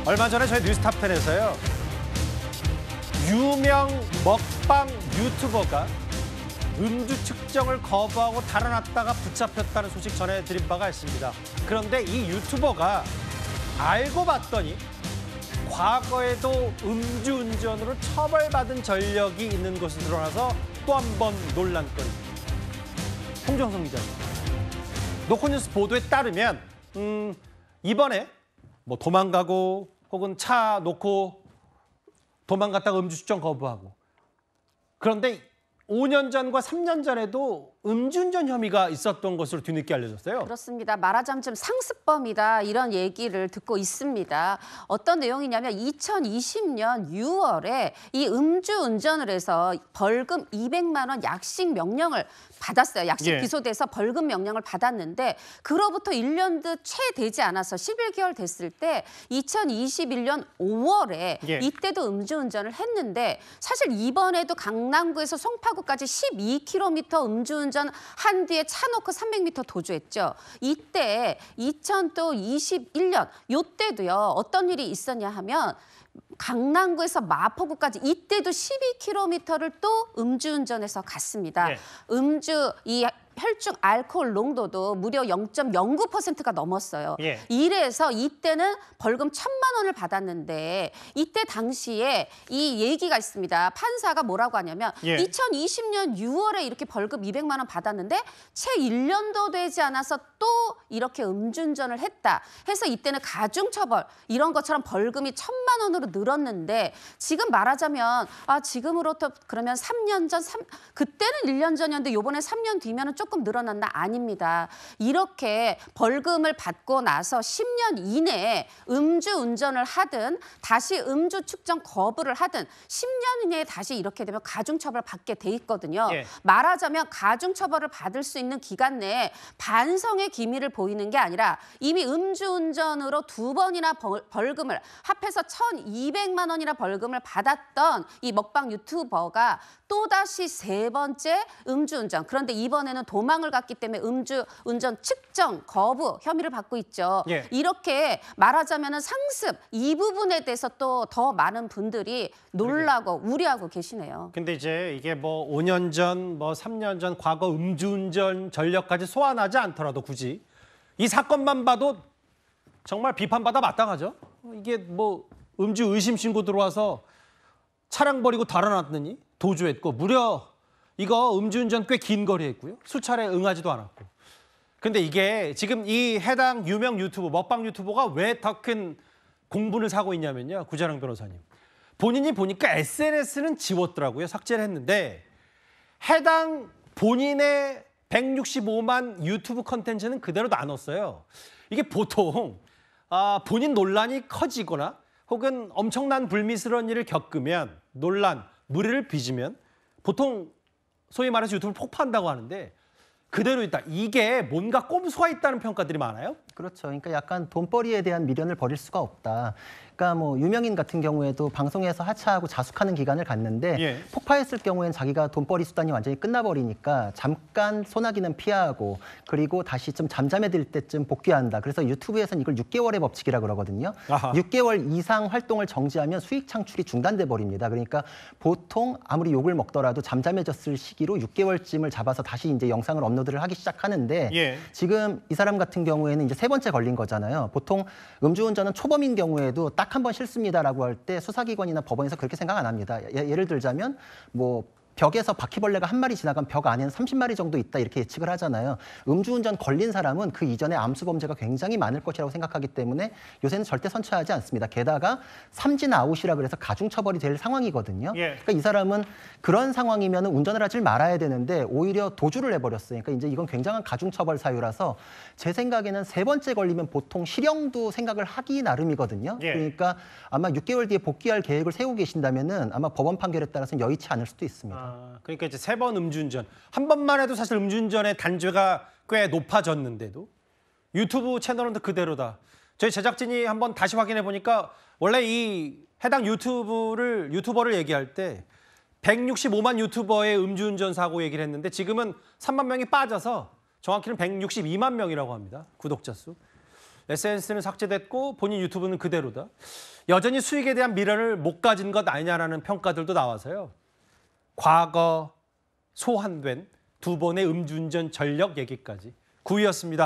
얼마 전에 저희 뉴스탑10에서요. 유명 먹방 유튜버가 음주 측정을 거부하고 달아났다가 붙잡혔다는 소식 전해드린 바가 있습니다. 그런데 이 유튜버가 알고 봤더니 과거에도 음주운전으로 처벌받은 전력이 있는 것으로 드러나서 또 한 번 논란거리입니다. 홍정성 기자입니다. 노컷뉴스 보도에 따르면 이번에 뭐 도망가고 혹은 차 놓고 도망갔다가 음주 측정 거부하고, 그런데 5년 전과 3년 전에도 음주운전 혐의가 있었던 것으로 뒤늦게 알려졌어요. 그렇습니다. 말하자면 좀 상습범이다 이런 얘기를 듣고 있습니다. 어떤 내용이냐면 2020년 6월에 이 음주운전을 해서 벌금 200만 원 약식 명령을 받았어요. 약식 기소돼서 벌금 명령을 받았는데 그로부터 1년도 채 되지 않아서 11개월 됐을 때 2021년 5월에 이때도 음주운전을 했는데, 사실 이번에도 강남구에서 송파구까지 12km 음주운전 한 뒤에 차 놓고 300m 도주했죠. 이때 2021년 요때도요. 어떤 일이 있었냐 하면 강남구에서 마포구까지 이때도 12km를 또 음주운전해서 갔습니다. 이 혈중 알코올 농도도 무려 0.09%가 넘었어요. 이래서 이때는 벌금 1,000만 원을 받았는데, 이때 당시에 이 얘기가 있습니다. 판사가 뭐라고 하냐면 2020년 6월에 이렇게 벌금 200만 원 받았는데 채 1년도 되지 않아서 또 이렇게 음주운전을 했다 해서 이때는 가중처벌 이런 것처럼 벌금이 1,000만 원으로 늘었는데, 지금 말하자면 지금으로부터 그러면 3년 전, 그때는 1년 전이었는데 요번에 3년 뒤면은 조금 늘어났나? 아닙니다. 이렇게 벌금을 받고 나서 10년 이내에 음주운전을 하든 다시 음주 측정 거부를 하든 10년 이내에 다시 이렇게 되면 가중처벌 받게 돼 있거든요. 말하자면 가중처벌을 받을 수 있는 기간 내에 반성의 기미를 보이는 게 아니라 이미 음주운전으로 2번이나 벌금을 합해서 1,200만 원이나 벌금을 받았던 이 먹방 유튜버가 또다시 3번째 음주운전, 그런데 이번에는 도망을 갔기 때문에 음주운전 측정 거부 혐의를 받고 있죠. 이렇게 말하자면 상습, 이 부분에 대해서 또 더 많은 분들이 놀라고 우려하고 계시네요. 근데 이제 이게 뭐 5년 전, 뭐 3년 전 과거 음주운전 전력까지 소환하지 않더라도 굳이 이 사건만 봐도 정말 비판받아 마땅하죠. 이게 뭐 음주 의심 신고 들어와서 차량 버리고 달아났더니 도주했고, 무려 이거 음주운전 꽤 긴 거리 했고요. 수차례 응하지도 않았고. 근데 이게 지금 이 해당 유명 유튜버, 먹방 유튜버가 왜 더 큰 공분을 사고 있냐면요. 구자랑 변호사님. 본인이 보니까 SNS는 지웠더라고요. 삭제를 했는데 해당 본인의 165만 유튜브 컨텐츠는 그대로 놔뒀어요. 이게 보통 본인 논란이 커지거나 혹은 엄청난 불미스러운 일을 겪으면, 논란, 무리를 빚으면 보통 소위 말해서 유튜브를 폭파한다고 하는데 그대로 있다. 이게 뭔가 꼼수가 있다는 평가들이 많아요? 그렇죠. 그러니까 약간 돈벌이에 대한 미련을 버릴 수가 없다. 그러니까 뭐 유명인 같은 경우에도 방송에서 하차하고 자숙하는 기간을 갖는데 폭파했을 경우에는 자기가 돈벌이 수단이 완전히 끝나버리니까 잠깐 소나기는 피하고, 그리고 다시 좀 잠잠해질 때쯤 복귀한다. 그래서 유튜브에서는 이걸 6개월의 법칙이라고 그러거든요. 6개월 이상 활동을 정지하면 수익 창출이 중단돼 버립니다. 그러니까 보통 아무리 욕을 먹더라도 잠잠해졌을 시기로 6개월쯤을 잡아서 다시 이제 영상을 업로드를 하기 시작하는데 지금 이 사람 같은 경우에는 이제 3번째 걸린 거잖아요. 보통 음주운전은 초범인 경우에도 딱 한 번 실수입니다라고 할 때 수사기관이나 법원에서 그렇게 생각 안 합니다. 예를 들자면 뭐 벽에서 바퀴벌레가 한 마리 지나가면 벽 안에는 30마리 정도 있다 이렇게 예측을 하잖아요. 음주운전 걸린 사람은 그 이전에 암수범죄가 굉장히 많을 것이라고 생각하기 때문에 요새는 절대 선처하지 않습니다. 게다가 삼진 아웃이라 그래서 가중처벌이 될 상황이거든요. 그러니까 이 사람은 그런 상황이면 운전을 하지 말아야 되는데 오히려 도주를 해버렸어요. 그러니까 이제 이건 굉장한 가중처벌 사유라서 제 생각에는 3번째 걸리면 보통 실형도 생각을 하기 나름이거든요. 그러니까 아마 6개월 뒤에 복귀할 계획을 세우고 계신다면은 아마 법원 판결에 따라서는 여의치 않을 수도 있습니다. 그러니까 이제 3번 음주운전. 한 번만 해도 사실 음주운전의 단죄가 꽤 높아졌는데도 유튜브 채널은 그대로다. 저희 제작진이 한번 다시 확인해 보니까 원래 이 해당 유튜버를 얘기할 때 165만 유튜버의 음주운전 사고 얘기를 했는데 지금은 3만 명이 빠져서 정확히는 162만 명이라고 합니다. 구독자 수. SNS는 삭제됐고 본인 유튜브는 그대로다. 여전히 수익에 대한 미련을 못 가진 것 아니냐라는 평가들도 나와서요. 과거 소환된 두 번의 음주운전 전력 얘기까지. 9위였습니다.